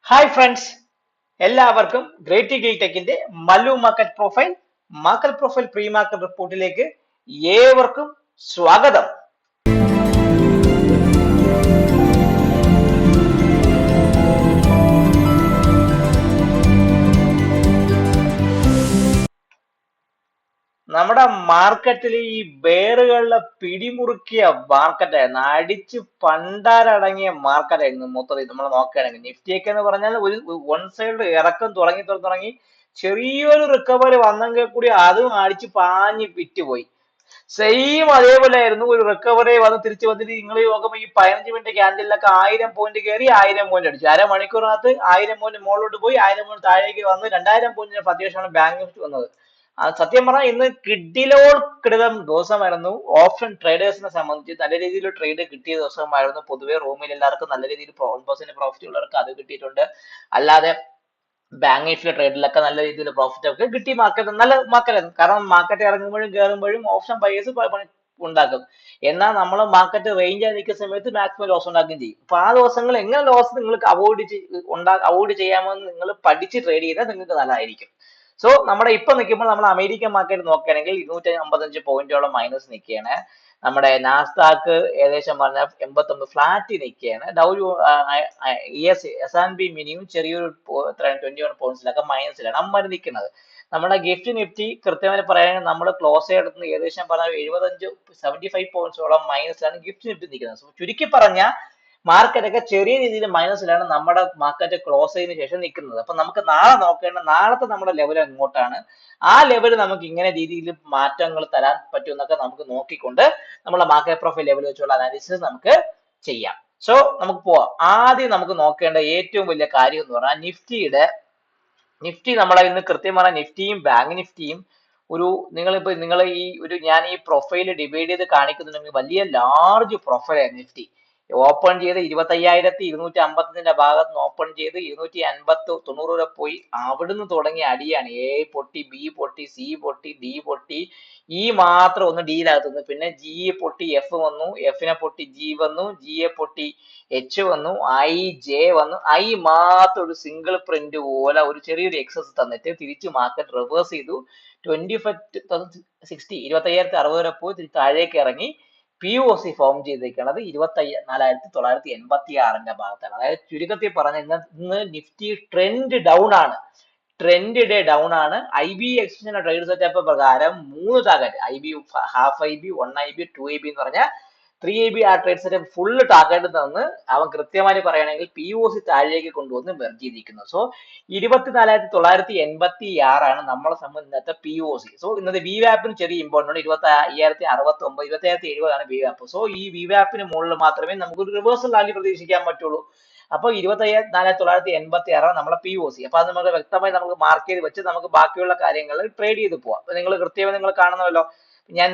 Hi friends, എല്ലാവർക്കും great eagle ടെക്കിന്റെ Mallu market profile pre market റിപ്പോർട്ടിലേക്ക് ഏവർക്കും സ്വാഗതം. നമ്മുടെ മാർക്കറ്റിൽ ഈ ബെയറുകളുടെ പിടിമുറുക്കിയ മാർക്കറ്റായിരുന്നു, അടിച്ച് പണ്ടാരടങ്ങിയ മാർക്കറ്റായിരുന്നു മൊത്തത്തിൽ നമ്മൾ നോക്കുകയാണെങ്കിൽ. നിഫ്റ്റിയൊക്കെ എന്ന് പറഞ്ഞാൽ ഒരു വൺ സൈഡ് ഇറക്കം തുടങ്ങി ചെറിയൊരു റിക്കവറി വന്നെങ്കിൽ കൂടി അതും അടിച്ച് പാഞ്ഞ് വിറ്റുപോയി. സെയിം അതേപോലെ ആയിരുന്നു, ഒരു റിക്കവറി വന്ന് തിരിച്ചു വന്നിട്ട് നിങ്ങൾ നോക്കുമ്പോൾ ഈ 15 മിനിറ്റ് ക്യാൻഡിലൊക്കെ 1000 പോയിന്റ് കയറി 1000 പോയിന്റ് അടിച്ചു. അരമണിക്കൂറിനകത്ത് 1000 പോയിന്റ് മുകളിലോട്ട് പോയി, 1000 പോയിന്റ് താഴേക്ക് വന്ന് 2000 പോയിന്റിന് അത്യാവശ്യമാണ് ബാങ്ക് നിഫ്റ്റി വന്നത്. സത്യം പറഞ്ഞാൽ ഇന്ന് കിടിലം ദിവസമായിരുന്നു. ഓപ്ഷൻ ട്രേഡേഴ്സിനെ സംബന്ധിച്ച് നല്ല രീതിയിൽ ട്രേഡ് കിട്ടിയ ദിവസമായിരുന്നു. പൊതുവെ റൂമിൽ എല്ലാവർക്കും നല്ല രീതിയിൽ പ്രോഫിറ്റ് ഉള്ളവർക്ക് അത് കിട്ടിയിട്ടുണ്ട്. അല്ലാതെ ബാങ്ക് നിഫ്റ്റിയിലെ ട്രേഡിലൊക്കെ നല്ല രീതിയിൽ പ്രോഫിറ്റ് ഒക്കെ കിട്ടി. നല്ല മാർക്കറ്റായിരുന്നു. കാരണം മാർക്കറ്റ് ഇറങ്ങുമ്പോഴും കയറുമ്പോഴും ഓപ്ഷൻ ബയേഴ്സ് ഉണ്ടാക്കും. എന്നാൽ നമ്മൾ മാർക്കറ്റ് റേഞ്ച് ആയി നിൽക്കുന്ന സമയത്ത് മാക്സിമം ലോസ് ഉണ്ടാക്കുകയും ചെയ്യും. അപ്പൊ ആ ദിവസങ്ങൾ എങ്ങനെ ലോസ് നിങ്ങൾക്ക് അവോയ്ഡ് ചെയ്യാമെന്ന് നിങ്ങൾ പഠിച്ച് ട്രേഡ് ചെയ്താൽ നിങ്ങൾക്ക് നല്ലതായിരിക്കും. സോ നമ്മുടെ ഇപ്പൊ നിൽക്കുമ്പോൾ നമ്മൾ അമേരിക്കൻ മാർക്കറ്റ് നോക്കുകയാണെങ്കിൽ 255 പോയിന്റോളം മൈനസ് നിൽക്കുകയാണ്. നമ്മുടെ നാസ്ഡാക്ക് ഏകദേശം പറഞ്ഞാൽ 89 ഫ്ലാറ്റ് നിൽക്കുകയാണ്. S&P മിനിയും ചെറിയൊരു 21 പോയിന്റ്സിലൊക്കെ മൈനസിലാണ് അമ്മ നിൽക്കുന്നത്. നമ്മുടെ ഗിഫ്റ്റ് നിഫ്റ്റി കൃത്യമായി പറയുകയാണെങ്കിൽ നമ്മൾ ക്ലോസ് ചെയ്തെടുക്കുന്ന ഏകദേശം പറഞ്ഞാൽ 75 പോയിന്റ്സോളം മൈനസിലാണ് ഗിഫ്റ്റ് നിഫ്റ്റി നിൽക്കുന്നത്. സോ ചുരുക്കി പറഞ്ഞാൽ മാർക്കറ്റ് ഒക്കെ ചെറിയ രീതിയിൽ മൈനസിലാണ് നമ്മുടെ മാർക്കറ്റ് ക്ലോസ് ചെയ്തതിനു ശേഷം നിൽക്കുന്നത്. അപ്പൊ നമുക്ക് നാളെ നോക്കേണ്ട നാളത്തെ നമ്മുടെ ലെവൽ എങ്ങോട്ടാണ്, ആ ലെവൽ നമുക്ക് ഇങ്ങനെ രീതിയിൽ മാറ്റങ്ങൾ തരാൻ പറ്റുമെന്നൊക്കെ നമുക്ക് നോക്കിക്കൊണ്ട് നമ്മളെ മാർക്കറ്റ് പ്രൊഫൈൽ ലെവൽ വെച്ചുള്ള അനാലിസിസ് നമുക്ക് ചെയ്യാം. സോ നമുക്ക് പോവാം. ആദ്യം നമുക്ക് നോക്കേണ്ട ഏറ്റവും വലിയ കാര്യം എന്ന് പറഞ്ഞാൽ നിഫ്റ്റി നമ്മളെ ഇന്ന് കൃത്യം പറഞ്ഞാൽ നിഫ്റ്റിയും ബാങ്ക് നിഫ്റ്റിയും നിങ്ങൾ ഞാൻ ഈ പ്രൊഫൈൽ ഡിവൈഡ് ചെയ്ത് കാണിക്കുന്നുണ്ടെങ്കിൽ വലിയ ലാർജ് പ്രൊഫൈലാണ് നിഫ്റ്റി. ഓപ്പൺ ചെയ്ത് 25,255 ഭാഗത്ത് ഓപ്പൺ ചെയ്ത് 290 വരെ പോയി. അവിടുന്ന് തുടങ്ങിയ അടിയാണ്. എ പൊട്ടി, ബി പൊട്ടി, സി പൊട്ടി, ഡി പൊട്ടി, ഇ മാത്രം ഒന്ന് ഡീലാകുന്നു. പിന്നെ ജി പൊട്ടി, എഫ് വന്നു, എഫിനെ പൊട്ടി ജി വന്നു, ജിയെ പൊട്ടി എച്ച് വന്നു, ഐ ജെ വന്നു. ഐ മാത്രം ഒരു സിംഗിൾ പ്രിന്റ് പോലെ ഒരു ചെറിയൊരു എക്സസ് തന്നിട്ട് തിരിച്ച് മാർക്കറ്റ് റിവേഴ്സ് ചെയ്തു. 25,60 വരെ പോയി താഴേക്ക് ഇറങ്ങി POC ഫോം ചെയ്തിരിക്കുന്നത് 24,986 ഭാഗത്താണ്. അതായത് ചുരുക്കത്തിൽ പറഞ്ഞ ഇന്ന് നിഫ്റ്റി ട്രെൻഡ് ഡൗൺ ആണ്. ട്രെൻഡ് ഡേ ഡൗൺ ആണ്. IB എക്സ്ചേഞ്ച് ട്രേഡ് സെറ്റപ്പ് പ്രകാരം 3 target, IB, half IB, 1IB, 2IB എന്ന് പറഞ്ഞാൽ 3IB ആ ട്രേഡ് സെറ്റപ്പ് ഫുള്ള് ടാർഗറ്റ് തന്ന് അവൻ കൃത്യമായി പറയുകയാണെങ്കിൽ POC താഴേക്ക് കൊണ്ടുവന്ന് മെർജ് ചെയ്തിരിക്കുന്നത്. സോ 24,986 നമ്മളെ സംബന്ധിച്ച POC. സോ ഇന്നത്തെ VWAP ചെറിയ ഇമ്പോർട്ടൻ്റ്, 25,069, 25,070 VWAP. സോ ഈ VWAP മുകളിൽ മാത്രമേ നമുക്ക് ഒരു റിവേഴ്സൽ റാലി പ്രതീക്ഷിക്കാൻ പറ്റുള്ളൂ. അപ്പൊ 24,986 നമ്മളെ POC. അപ്പൊ അത് നമുക്ക് വ്യക്തമായി നമുക്ക് മാർക്ക് ചെയ്ത് വെച്ച് നമുക്ക് ബാക്കിയുള്ള കാര്യങ്ങൾ ട്രേഡ് ചെയ്ത് പോവാം. അപ്പൊ നിങ്ങൾ കൃത്യമായി നിങ്ങൾ കാണുന്നല്ലോ, ഞാൻ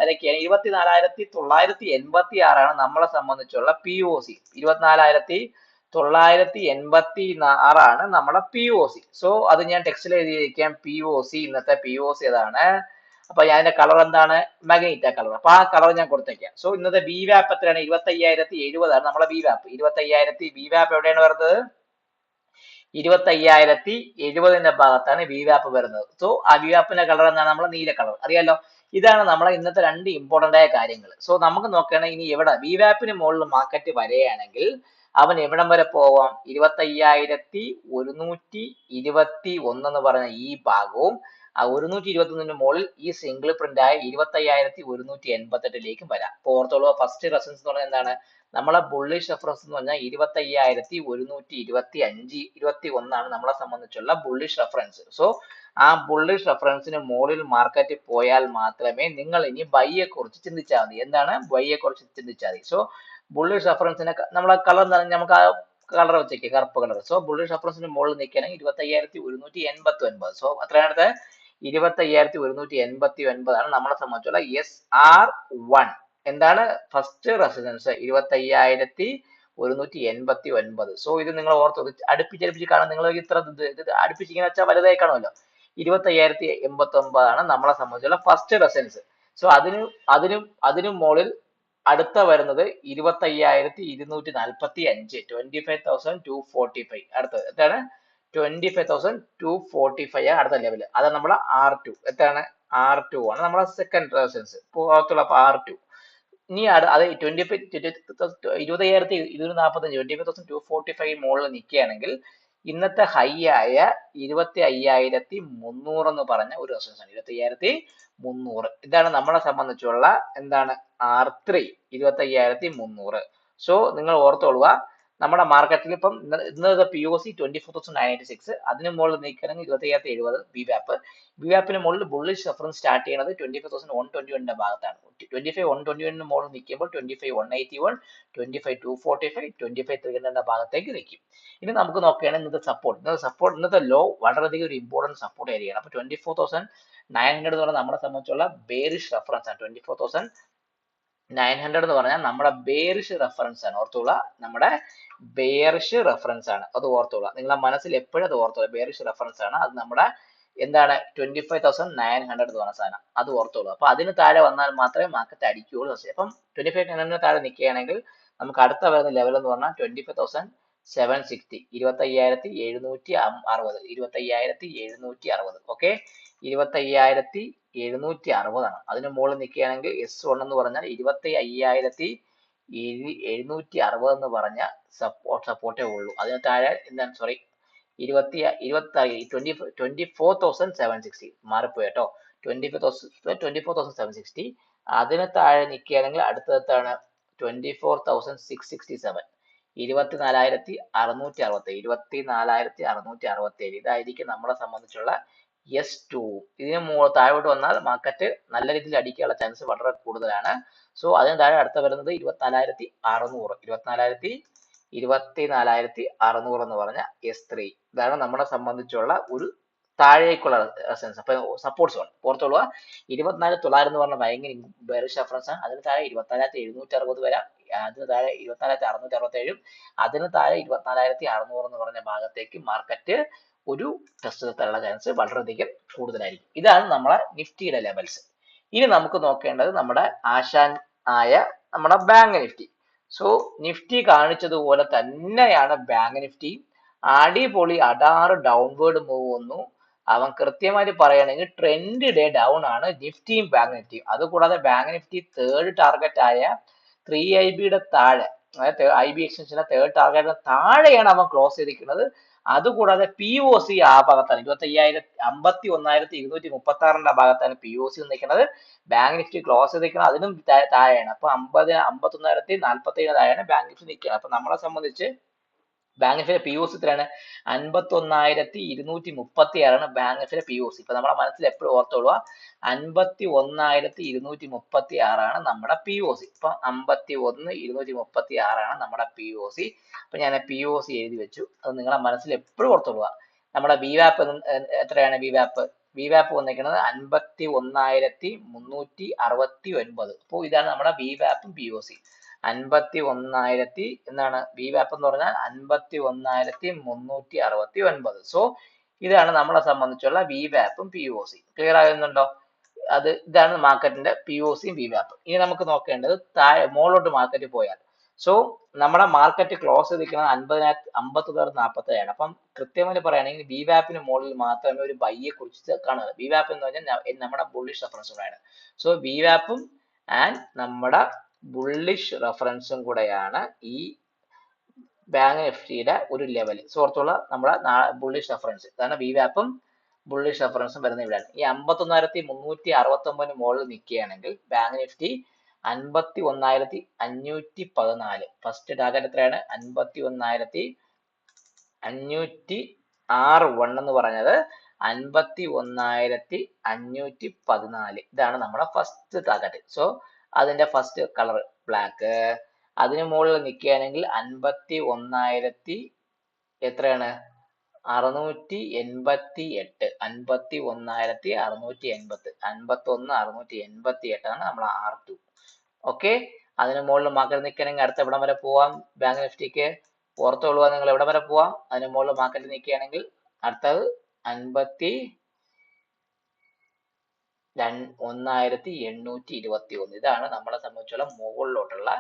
വരയ്ക്കുകയാണ്. 24,986 നമ്മളെ സംബന്ധിച്ചുള്ള POC. 24,986 നമ്മുടെ POC. സോ അത് ഞാൻ ടെക്സ്റ്റിൽ എഴുതിയിരിക്കാം. POC ഇന്നത്തെ POC ഏതാണ്? അപ്പൊ ഞാൻ അതിന്റെ കളർ എന്താണ്? മഗ്നീറ്റ കളർ. അപ്പൊ ആ കളർ ഞാൻ കൊടുത്തേക്കാം. സോ ഇന്നത്തെ VWAP എത്രയാണ്? 25,070 നമ്മളെ VWAP. 25,000 VWAP എവിടെയാണ് വരുന്നത്? 25,070 ഭാഗത്താണ് VWAP വരുന്നത്. സോ ആ VWAPന്റെ കളർ എന്താണ്? നമ്മളെ നീല കളർ. അറിയാലോ, ഇതാണ് നമ്മളെ ഇന്നത്തെ രണ്ട് ഇമ്പോർട്ടന്റ് ആയ കാര്യങ്ങൾ. സോ നമുക്ക് നോക്കുകയാണെങ്കിൽ ഇനി എവിടെ VWAPന് മുകളിൽ മാർക്കറ്റ് വരികയാണെങ്കിൽ അവൻ എവിടം വരെ പോവാം? 25,121 എന്ന് പറഞ്ഞ ഈ ഭാഗവും ആ 121 മുകളിൽ ഈ സിംഗിൾ പ്രിന്റ് ആയ 25,188 വരാം. അപ്പൊ ഓർത്തോളൂ, ഫസ്റ്റ് റെഫറൻസ് എന്ന് പറഞ്ഞാൽ എന്താണ്? നമ്മളെ ബുള്ളിഷ് റെഫറൻസ് എന്ന് പറഞ്ഞാൽ 25,121 നമ്മളെ സംബന്ധിച്ചുള്ള ബുള്ളിഷ് റെഫറൻസ്. സോ ആ ബുള്ളിഷ് റെഫറൻസിന് മുകളിൽ മാർക്കറ്റ് പോയാൽ മാത്രമേ നിങ്ങൾ ഇനി ബൈയെ കുറിച്ച് ചിന്തിച്ചാൽ മതി. എന്താണ്? ബൈയെ കുറിച്ച് ചിന്തിച്ചാൽ മതി. സോ ബുള്ളിഷ് റെഫറൻസിനെ നമ്മളെ കളർ നമുക്ക് ആ കളർ വെച്ചേക്ക്, കറുപ്പ് കളർ. സോ ബുള്ളിഷ് റെഫറൻസിന് മുകളിൽ നിൽക്കുകയാണെങ്കിൽ 25,189. സോ എത്രയാണത്? 25,189 നമ്മളെ സംബന്ധിച്ചുള്ള SR1. എന്താണ് ഫസ്റ്റ് റെസിഡൻസ്? 25,189. സോ ഇത് നിങ്ങൾ ഓർത്ത് അടുപ്പിച്ച് കാണാൻ നിങ്ങൾ ഇത്ര ഇത് അടുപ്പിച്ചിങ്ങനെ വെച്ചാൽ വലുതായി കാണുമല്ലോ. 25,089 നമ്മളെ സംബന്ധിച്ചുള്ള ഫസ്റ്റ് റെസിഡൻസ്. സോ അതിനും മുകളിൽ അടുത്ത വരുന്നത് 25,245, 25,245. അടുത്തത് എത്രയാണ്? 25,245 ആണ് അടുത്ത ലെവൽ. അതാണ് നമ്മുടെ R2. എത്രയാണ്? R2 ആണ് നമ്മുടെ സെക്കൻഡ് റെസിസ്റ്റൻസ്. R2. ഇനി അത് 25,245, 25,245 മുകളിൽ നിൽക്കുകയാണെങ്കിൽ ഇന്നത്തെ ഹൈ ആയ 25,300 എന്ന് പറഞ്ഞ ഒരു റെസിസ്റ്റൻസ് ആണ്. 25,300 ഇതാണ് നമ്മളെ സംബന്ധിച്ചുള്ള എന്താണ് R3, 25,300. സോ നിങ്ങൾ ഓർത്തോളുക, നമ്മുടെ മാർക്കറ്റിൽ ഇപ്പം ഇന്നത്തെ POC 24,996, അതിന് മുകളിൽ നിൽക്കുകയാണെങ്കിൽ 25,070 ബി വാപ്പിന് മുകളിൽ ബുള്ളിഷ് റെഫറൻസ് സ്റ്റാർട്ട് ചെയ്യുന്നത് 25,121 ഭാഗത്താണ്. 25,121 മുകളിൽ നിൽക്കുമ്പോൾ 25,181, 25,245, 25,300 ഭാഗത്തേക്ക് നിൽക്കും. ഇനി നമുക്ക് നോക്കുകയാണെങ്കിൽ ഇന്നത്തെ ലോ വളരെയധികം ഒരു ഇമ്പോർട്ടന്റ് സപ്പോർട്ട് ഏരിയയാണ്. അപ്പൊ 24,900 എന്ന് പറഞ്ഞാൽ നമ്മളെ സംബന്ധിച്ചുള്ള ബേറിഷ് റെഫറൻസ് ആണ്. 24,900 എന്ന് പറഞ്ഞാൽ നമ്മുടെ ബേറിഷ് റെഫറൻസ് ആണ്. ഓർത്തോളാം, നമ്മുടെ ബേറിഷ് റെഫറൻസ് ആണ്. അത് ഓർത്തോളാം, നിങ്ങളുടെ മനസ്സിൽ എപ്പോഴും അത് ഓർത്തോളാം. ബേറിഷ് റെഫറൻസ് ആണ്. അത് നമ്മുടെ എന്താണ് 25,900 എന്ന് പറഞ്ഞ സാധനം. അത് ഓർത്തോളൂ. അപ്പൊ അതിന് താഴെ വന്നാൽ മാത്രമേ മാർക്കറ്റ് അടിക്കുകയുള്ളൂ. അപ്പം 25,900 താഴെ നിൽക്കുകയാണെങ്കിൽ നമുക്ക് അടുത്ത വരുന്ന ലെവൽ എന്ന് പറഞ്ഞാൽ 25,760, 25,760, 25,760. ഓക്കെ, 25,760 ആണ്. അതിന് മുകളിൽ നിൽക്കുകയാണെങ്കിൽ S1 എന്ന് പറഞ്ഞാൽ 25,760 എന്ന് പറഞ്ഞ സപ്പോർട്ടേ ഉള്ളൂ. അതിന് താഴെ എന്താണ്, സോറി, 24,760 മാറിപ്പോയി കേട്ടോ. 24,760. അതിന് താഴെ നിൽക്കുകയാണെങ്കിൽ അടുത്തതാണ് 24,667, 24,667. ഇതായിരിക്കും നമ്മളെ സംബന്ധിച്ചുള്ള S2. ഇതിന് താഴോട്ട് വന്നാൽ മാർക്കറ്റ് നല്ല രീതിയിൽ അടിക്കാനുള്ള ചാൻസ് വളരെ കൂടുതലാണ്. സോ അതിന് താഴെ അടുത്ത വരുന്നത് 24,600, 24,600 എന്ന് പറഞ്ഞ S3. ഇതാണ് നമ്മളെ സംബന്ധിച്ചുള്ള ഒരു താഴേക്കുള്ള റെസിസ്റ്റൻസ്. അപ്പൊ സപ്പോർട്ട്സ് ആണ് ഓർത്തോളുക. 24,900 എന്ന് പറഞ്ഞാൽ ഭയങ്കര ബെയറിഷ് റെഫറൻസ് ആണ്. അതിന് താഴെ 24,760 വരാം. അതിന് താഴെ 24,667, അതിന് താഴെ 24,600 എന്ന് പറഞ്ഞ ഭാഗത്തേക്ക് മാർക്കറ്റ് ഒരു ടെസ്റ്റ് തരാനുള്ള ചാൻസ് വളരെയധികം കൂടുതലായിരിക്കും. ഇതാണ് നമ്മളെ നിഫ്റ്റിയുടെ ലെവൽസ്. ഇനി നമുക്ക് നോക്കേണ്ടത് നമ്മുടെ ആശാൻ ആയ നമ്മുടെ ബാങ്ക് നിഫ്റ്റി. സോ നിഫ്റ്റി കാണിച്ചതുപോലെ തന്നെയാണ് ബാങ്ക് നിഫ്റ്റി. അടിപൊളി അടാറ് ഡൗൺവേർഡ് മൂവ് വന്നു. അവൻ കൃത്യമായിട്ട് പറയുകയാണെങ്കിൽ ട്രെൻഡ് ഡേ ഡൗൺ ആണ് നിഫ്റ്റിയും ബാങ്ക് നിഫ്റ്റിയും. അതുകൂടാതെ ബാങ്ക് നിഫ്റ്റി തേർഡ് ടാർഗറ്റ് ആയ 3IBയുടെ താഴെ, അതായത് IB എക്സ്റ്റൻഷന്റെ തേർഡ് ടാർഗറ്റിന് താഴെയാണ് അവൻ ക്ലോസ് ചെയ്തിരിക്കുന്നത്. അതുകൂടാതെ POC ആ ഭാഗത്താണ് 51,236 ഭാഗത്താണ് POC നിൽക്കുന്നത്. ബാങ്ക് നിഫ്റ്റി ക്ലോസ് ചെയ്തിരിക്കുന്നത് അതിനും താഴെയാണ്. അപ്പൊ 51,047 താഴെയാണ് ബാങ്ക് നിഫ്റ്റി നിൽക്കുന്നത്. അപ്പൊ നമ്മളെ സംബന്ധിച്ച് ബാങ്ക് നിഫ്റ്റിയുടെ POC എത്രയാണ്? 51,236 ബാങ്ക് നിഫ്റ്റിയുടെ POC. ഇപ്പൊ നമ്മുടെ മനസ്സിൽ എപ്പോഴും ഓർത്തോളുക, 51,236 നമ്മുടെ POC. ഇപ്പൊ 51,236 നമ്മുടെ POC. അപ്പൊ ഞാൻ POC എഴുതി വെച്ചു. അത് നിങ്ങളുടെ മനസ്സിൽ എപ്പോഴും ഓർത്തോളുക. നമ്മുടെ VWAP എത്രയാണ്? VWAP വന്നിരിക്കുന്നത് 51,369. അപ്പോൾ ഇതാണ് നമ്മുടെ VWAPും POC. 51,000 എന്താണ് VWAP എന്ന് പറഞ്ഞാൽ 51,369. സോ ഇതാണ് നമ്മളെ സംബന്ധിച്ചുള്ള VWAPും POC. ക്ലിയർ ആകുന്നുണ്ടോ? ഇതാണ് മാർക്കറ്റിന്റെ POCയും VWAPും. ഇനി നമുക്ക് നോക്കേണ്ടത് മുകളിലോട്ട് മാർക്കറ്റ് പോയാൽ. സോ നമ്മുടെ മാർക്കറ്റ് ക്ലോസ് ചെയ്തിരിക്കുന്നത് 51,047. അപ്പം കൃത്യമായിട്ട് പറയുകയാണെങ്കിൽ VWAPിന് മുകളിൽ മാത്രമേ ഒരു ബൈയെ കുറിച്ച് കാണുക. VWAP എന്ന് പറഞ്ഞാൽ നമ്മുടെ ബുള്ളിഷ് റെഫറൻസുകളാണ്. സോ VWAPും ആൻഡ് നമ്മുടെ ബുള്ളിഷ് റെഫറൻസും കൂടെയാണ് ഈ ബാങ്ക് നിഫ്റ്റിയുടെ ഒരു ലെവൽ. സോ ഓർത്തുള്ള നമ്മുടെ ബുള്ളിഷ് റെഫറൻസ് ഇതാണ്. VWAPും ബുള്ളിഷ് റെഫറൻസും വരുന്ന ഇവിടെയാണ്. ഈ 51,369 മുകളിൽ നിൽക്കുകയാണെങ്കിൽ ബാങ്ക് നിഫ്റ്റി 51,514. ഫസ്റ്റ് ടാർഗറ്റ് എത്രയാണ്? 51,506 എന്ന് പറഞ്ഞത് 51,514. ഇതാണ് നമ്മുടെ ഫസ്റ്റ് ടാർഗറ്റ്. സോ അതിന്റെ ഫസ്റ്റ് കളർ ബ്ലാക്ക്. അതിന് മുകളിൽ നിൽക്കുകയാണെങ്കിൽ 51,000 എത്രയാണ്? 688. 51,680, 51,688 ആണ് നമ്മൾ R2. ഓക്കെ, അതിന് മുകളിൽ മാർക്കറ്റ് നിൽക്കുകയാണെങ്കിൽ അടുത്ത എവിടം വരെ പോവാം? ബാങ്ക് നിഫ്റ്റിക്ക് പുറത്തുള്ള നിങ്ങൾ എവിടെ വരെ പോവാം? അതിന് മുകളിൽ മാർക്കറ്റ് നിൽക്കുകയാണെങ്കിൽ അടുത്തത് 1821. ഇതാണ് നമ്മളെ സംബന്ധിച്ചുള്ള മുകളിലോട്ടുള്ള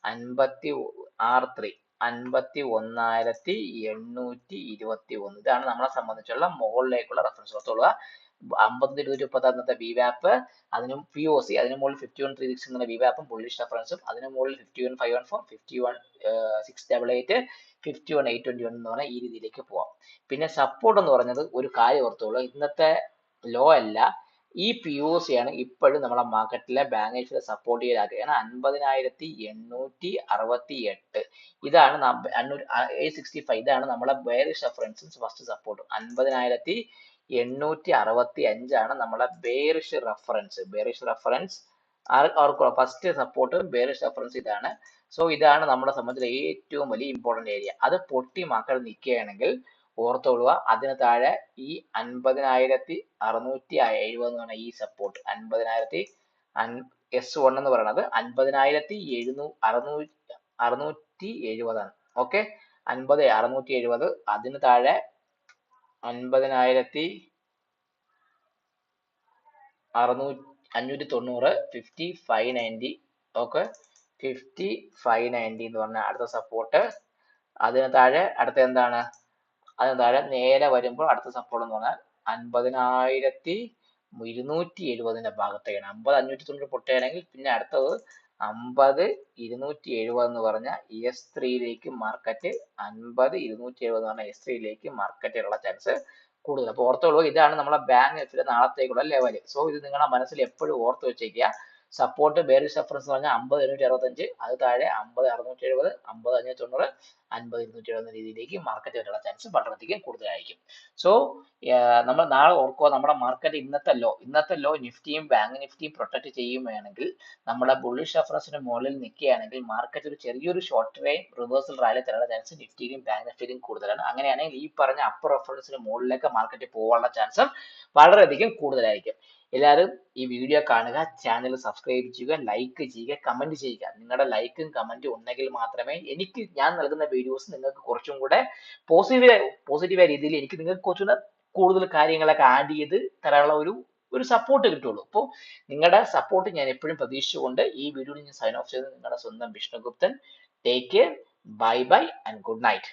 51,821. ഇതാണ് നമ്മളെ സംബന്ധിച്ചുള്ള മുകളിലേക്കുള്ള റെഫറൻസ്. ഓർത്തോളുക, 50-130 അന്നത്തെ വി വാപ്പ്, അതിനും പി ഒ സി, അതിന് മുകളിൽ 51,360 എന്ന വി വാപ്പും ബുള്ളിഷ് റെഫറൻസും, അതിന് മുകളിൽ 51,514, 51,688, 51,821 എന്ന് പറഞ്ഞാൽ ഈ രീതിയിലേക്ക് പോവാം. പിന്നെ സപ്പോർട്ട് എന്ന് പറഞ്ഞത് ഒരു കാര്യം ഓർത്തോളൂ, ഇന്നത്തെ ലോ അല്ല, ഈ പി ഒ സി ആണ് ഇപ്പോഴും നമ്മളെ മാർക്കറ്റിലെ ബാങ്ക് നിഫ്റ്റിയെ സപ്പോർട്ട് ചെയ്താക്കുകയാണ്. 50,868 ഇതാണ് 865. ഇതാണ് നമ്മളെ ബെയറിഷ് റെഫറൻസും ഫസ്റ്റ് സപ്പോർട്ടും. 50,865 നമ്മളെ ബെയറിഷ് റെഫറൻസ്. ഫസ്റ്റ് സപ്പോർട്ടും ബെയറിഷ് റെഫറൻസ് ഇതാണ്. സോ ഇതാണ് നമ്മളെ സംബന്ധിച്ച ഏറ്റവും വലിയ ഇമ്പോർട്ടന്റ് ഏരിയ. അത് പൊട്ടി മാർക്കറ്റ് നിൽക്കുകയാണെങ്കിൽ ഓർത്തോളുക, അതിന് താഴെ ഈ 50,670 എന്ന് പറഞ്ഞ ഈ സപ്പോർട്ട്, 50,000 S1 എന്ന് പറയുന്നത് 50,670 ആണ്. ഓക്കെ, 50,670. അതിന് താഴെ 50,590, 5590. ഓക്കെ, 5590 എന്ന് പറഞ്ഞ അടുത്ത സപ്പോർട്ട്. അതിന് താഴെ അടുത്ത എന്താണ്, അതിന് താഴെ നേരെ വരുമ്പോൾ അടുത്ത സപ്പോർട്ട് എന്ന് പറഞ്ഞാൽ 50,270 ഭാഗത്തേക്കാണ്. 50,590 പൊട്ടുകയാണെങ്കിൽ പിന്നെ അടുത്തത് 50,270 എന്ന് പറഞ്ഞ S3യിലേക്ക് മാർക്കറ്റ്, 50,270 എന്ന് പറഞ്ഞ S3യിലേക്ക് മാർക്കറ്റ് ഉള്ള ചാൻസ് കൂടുതൽ. അപ്പോൾ ഓർത്തോളൂ, ഇതാണ് നമ്മളെ ബാങ്ക് നിഫ്റ്റിയുടെ നാളത്തേക്കുള്ള ലെവൽ. സോ ഇത് നിങ്ങളുടെ മനസ്സിൽ എപ്പോഴും ഓർത്ത് വെച്ചേക്കുക. സപ്പോർട്ട് ബെയറിഷ് റെഫറൻസ് എന്ന് പറഞ്ഞാൽ 50,765, അത് താഴെ 50,670, 50,590, 50,270 രീതിയിലേക്ക് മാർക്കറ്റ് വരാനുള്ള ചാൻസ് വളരെയധികം കൂടുതലായിരിക്കും. സോ നമ്മൾ നാളെ ഓർക്കുക, നമ്മുടെ മാർക്കറ്റ് ഇന്നത്തെ ലോ നിഫ്റ്റിയും ബാങ്ക് നിഫ്റ്റിയും പ്രൊട്ടക്ട് ചെയ്യുകയാണെങ്കിൽ, നമ്മുടെ ബുള്ളിഷ് റെഫറൻസിന് മുകളിൽ നിൽക്കുകയാണെങ്കിൽ മാർക്കറ്റ് ഒരു ചെറിയൊരു ഷോർട്ട് ടൈം റിവേഴ്സൽ റാലി തരാനുള്ള ചാൻസ് നിഫ്റ്റിയിലും ബാങ്ക് നിഫ്റ്റിയിലും കൂടുതലാണ്. അങ്ങനെയാണെങ്കിൽ ഈ പറഞ്ഞ അപ്പർ റെഫറൻസിന് മുകളിലേക്ക് മാർക്കറ്റ് പോകാനുള്ള ചാൻസ് വളരെയധികം കൂടുതലായിരിക്കും. എല്ലാവരും ഈ വീഡിയോ കാണുക, ചാനൽ സബ്സ്ക്രൈബ് ചെയ്യുക, ലൈക്ക് ചെയ്യുക, കമന്റ് ചെയ്യുക. നിങ്ങളുടെ ലൈക്കും കമന്റും ഉണ്ടെങ്കിൽ മാത്രമേ ഞാൻ നൽകുന്ന വീഡിയോസ് നിങ്ങൾക്ക് കുറച്ചും കൂടെ പോസിറ്റീവായ രീതിയിൽ നിങ്ങൾക്ക് കുറച്ചുകൂടെ കൂടുതൽ കാര്യങ്ങളൊക്കെ ആഡ് ചെയ്ത് തരാനുള്ള ഒരു സപ്പോർട്ട് കിട്ടുള്ളൂ. അപ്പോൾ നിങ്ങളുടെ സപ്പോർട്ട് ഞാൻ എപ്പോഴും പ്രതീക്ഷിച്ചുകൊണ്ട് ഈ വീഡിയോ ഞാൻ സൈൻ ഓഫ് ചെയ്ത് നിങ്ങളുടെ സ്വന്തം Vishnuguptan. Take care, bye bye and good night.